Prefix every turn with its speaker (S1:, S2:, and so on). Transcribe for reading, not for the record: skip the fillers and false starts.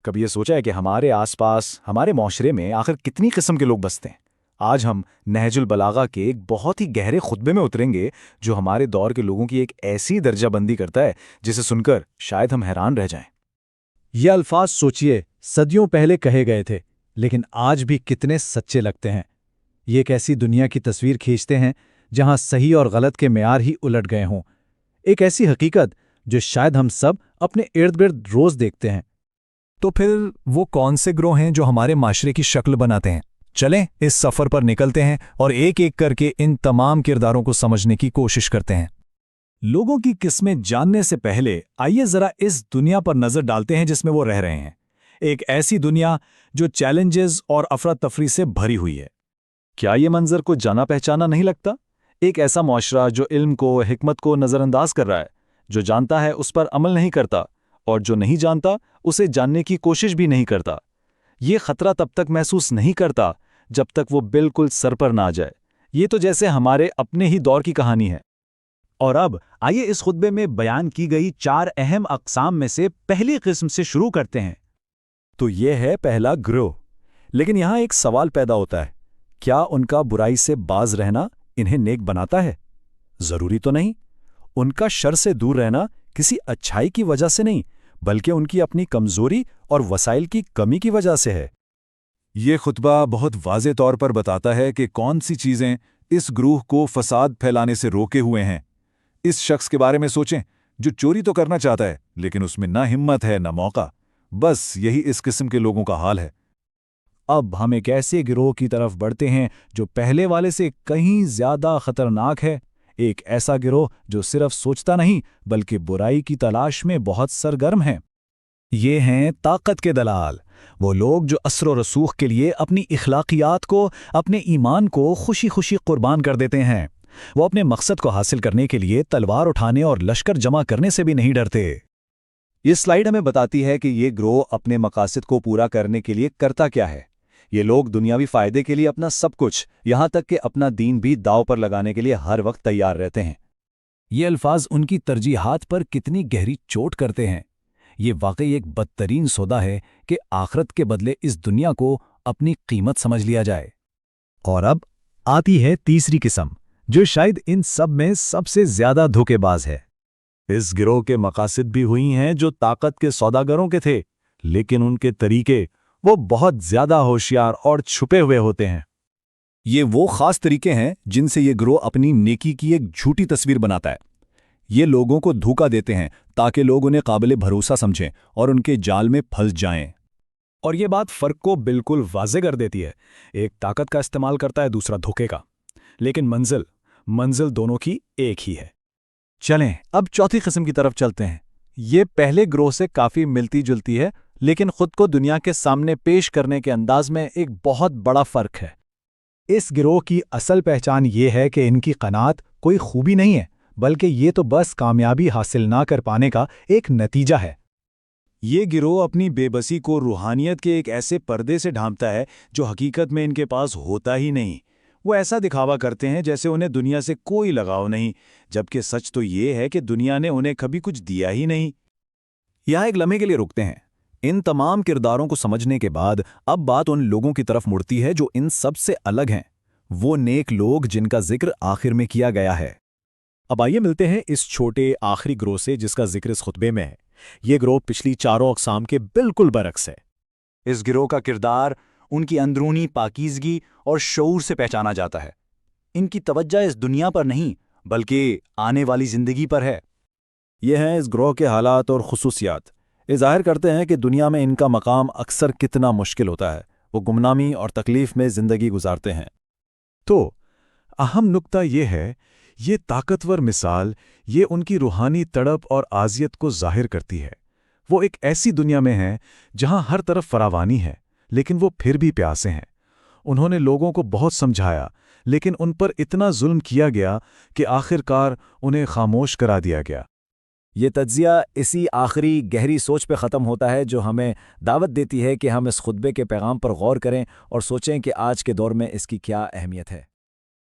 S1: کبھی یہ سوچا ہے کہ ہمارے آس پاس ہمارے معاشرے میں آخر کتنی قسم کے لوگ بستے ہیں؟ آج ہم نہج البلاغہ کے ایک بہت ہی گہرے خطبے میں اتریں گے جو ہمارے دور کے لوگوں کی ایک ایسی درجہ بندی کرتا ہے جسے سن کر شاید ہم حیران رہ جائیں۔
S2: یہ الفاظ سوچئے صدیوں پہلے کہے گئے تھے، لیکن آج بھی کتنے سچے لگتے ہیں۔ یہ ایک ایسی دنیا کی تصویر کھینچتے ہیں جہاں صحیح اور غلط کے معیار ہی الٹ گئے ہوں، ایک ایسی حقیقت جو شاید ہم سب اپنے ارد گرد روز دیکھتے ہیں۔
S3: تو پھر وہ کون سے گروہ ہیں جو ہمارے معاشرے کی شکل بناتے ہیں؟ چلیں اس سفر پر نکلتے ہیں اور ایک ایک کر کے ان تمام کرداروں کو سمجھنے کی کوشش کرتے ہیں۔
S2: لوگوں کی قسمیں جاننے سے پہلے آئیے ذرا اس دنیا پر نظر ڈالتے ہیں جس میں وہ رہ رہے ہیں، ایک ایسی دنیا جو چیلنجز اور افراتفری سے بھری ہوئی ہے۔
S1: کیا یہ منظر کو جانا پہچانا نہیں لگتا؟ ایک ایسا معاشرہ جو علم کو، حکمت کو نظر انداز کر رہا ہے، جو جانتا ہے اس پر عمل نہیں کرتا، اور جو نہیں جانتا اسے جاننے کی کوشش بھی نہیں کرتا۔ یہ خطرہ تب تک محسوس نہیں کرتا جب تک وہ بالکل سر پر نہ آ جائے۔ یہ تو جیسے ہمارے اپنے ہی دور کی کہانی ہے۔
S2: اور اب آئیے اس خطبے میں بیان کی گئی 4 اہم اقسام میں سے پہلی قسم سے شروع کرتے ہیں۔
S3: تو یہ ہے پہلا گروہ، لیکن یہاں ایک سوال پیدا ہوتا ہے، کیا ان کا برائی سے باز رہنا انہیں نیک بناتا ہے؟ ضروری تو نہیں۔ ان کا شر سے دور رہنا کسی اچھائی کی وجہ سے نہیں، بلکہ ان کی اپنی کمزوری اور وسائل کی کمی کی وجہ سے ہے۔
S4: یہ خطبہ بہت واضح طور پر بتاتا ہے کہ کون سی چیزیں اس گروہ کو فساد پھیلانے سے روکے ہوئے ہیں۔ اس شخص کے بارے میں سوچیں جو چوری تو کرنا چاہتا ہے لیکن اس میں نہ ہمت ہے نہ موقع۔ بس یہی اس قسم کے لوگوں کا حال ہے۔
S2: اب ہم ایک ایسے گروہ کی طرف بڑھتے ہیں جو پہلے والے سے کہیں زیادہ خطرناک ہے، ایک ایسا گروہ جو صرف سوچتا نہیں بلکہ برائی کی تلاش میں بہت سرگرم ہے۔ یہ ہیں طاقت کے دلال، وہ لوگ جو اثر و رسوخ کے لیے اپنی اخلاقیات کو، اپنے ایمان کو خوشی خوشی قربان کر دیتے ہیں۔ وہ اپنے مقصد کو حاصل کرنے کے لیے تلوار اٹھانے اور لشکر جمع کرنے سے بھی نہیں ڈرتے۔
S5: یہ سلائیڈ ہمیں بتاتی ہے کہ یہ گروہ اپنے مقاصد کو پورا کرنے کے لیے کرتا کیا ہے۔ یہ لوگ دنیاوی فائدے کے لیے اپنا سب کچھ، یہاں تک کہ اپنا دین بھی داؤ پر لگانے کے لیے ہر وقت تیار رہتے ہیں۔
S2: یہ الفاظ ان کی ترجیحات پر کتنی گہری چوٹ کرتے ہیں۔ یہ واقعی ایک بدترین سودا ہے کہ آخرت کے بدلے اس دنیا کو اپنی قیمت سمجھ لیا جائے۔ اور اب آتی ہے تیسری قسم، جو شاید ان سب میں سب سے زیادہ دھوکے باز ہے۔
S3: اس گروہ کے مقاصد بھی ہوئی ہیں جو طاقت کے سوداگروں کے تھے، لیکن ان کے طریقے وہ بہت زیادہ ہوشیار اور چھپے ہوئے ہوتے ہیں۔
S5: یہ وہ خاص طریقے ہیں جن سے یہ گروہ اپنی نیکی کی ایک جھوٹی تصویر بناتا ہے۔ یہ لوگوں کو دھوکہ دیتے ہیں تاکہ لوگ انہیں قابل بھروسہ سمجھیں اور ان کے جال میں پھنس جائیں۔
S2: اور یہ بات فرق کو بالکل واضح کر دیتی ہے۔ ایک طاقت کا استعمال کرتا ہے، دوسرا دھوکے کا، لیکن منزل دونوں کی ایک ہی ہے۔
S1: چلیں اب چوتھی قسم کی طرف چلتے ہیں۔ یہ پہلے گروہ سے کافی ملتی جلتی ہے، لیکن خود کو دنیا کے سامنے پیش کرنے کے انداز میں ایک بہت بڑا فرق ہے۔
S2: اس گروہ کی اصل پہچان یہ ہے کہ ان کی قناعت کوئی خوبی نہیں ہے، بلکہ یہ تو بس کامیابی حاصل نہ کر پانے کا ایک نتیجہ ہے۔
S5: یہ گروہ اپنی بے بسی کو روحانیت کے ایک ایسے پردے سے ڈھانپتا ہے جو حقیقت میں ان کے پاس ہوتا ہی نہیں۔ وہ ایسا دکھاوا کرتے ہیں جیسے انہیں دنیا سے کوئی لگاؤ نہیں، جبکہ سچ تو یہ ہے کہ دنیا نے انہیں کبھی کچھ دیا ہی نہیں۔
S3: یہاں ایک لمحے کے لیے رکتے ہیں۔ ان تمام کرداروں کو سمجھنے کے بعد اب بات ان لوگوں کی طرف مڑتی ہے جو ان سب سے الگ ہیں، وہ نیک لوگ جن کا ذکر آخر میں کیا گیا ہے۔
S2: اب آئیے ملتے ہیں اس چھوٹے آخری گروہ سے جس کا ذکر اس خطبے میں ہے۔ یہ گروہ پچھلی چاروں اقسام کے بالکل برعکس ہے۔
S5: اس گروہ کا کردار ان کی اندرونی پاکیزگی اور شعور سے پہچانا جاتا ہے۔ ان کی توجہ اس دنیا پر نہیں بلکہ آنے والی زندگی پر ہے۔
S3: یہ ہیں اس گروہ کے حالات اور خصوصیات۔ یہ ظاہر کرتے ہیں کہ دنیا میں ان کا مقام اکثر کتنا مشکل ہوتا ہے۔ وہ گمنامی اور تکلیف میں زندگی گزارتے ہیں۔
S4: تو اہم نکتہ یہ ہے، یہ طاقتور مثال یہ ان کی روحانی تڑپ اور عاذیت کو ظاہر کرتی ہے۔ وہ ایک ایسی دنیا میں ہیں جہاں ہر طرف فراوانی ہے، لیکن وہ پھر بھی پیاسے ہیں۔ انہوں نے لوگوں کو بہت سمجھایا، لیکن ان پر اتنا ظلم کیا گیا کہ آخر کار انہیں خاموش کرا دیا گیا۔
S2: یہ تجزیہ اسی آخری گہری سوچ پہ ختم ہوتا ہے جو ہمیں دعوت دیتی ہے کہ ہم اس خطبے کے پیغام پر غور کریں اور سوچیں کہ آج کے دور میں اس کی کیا اہمیت ہے۔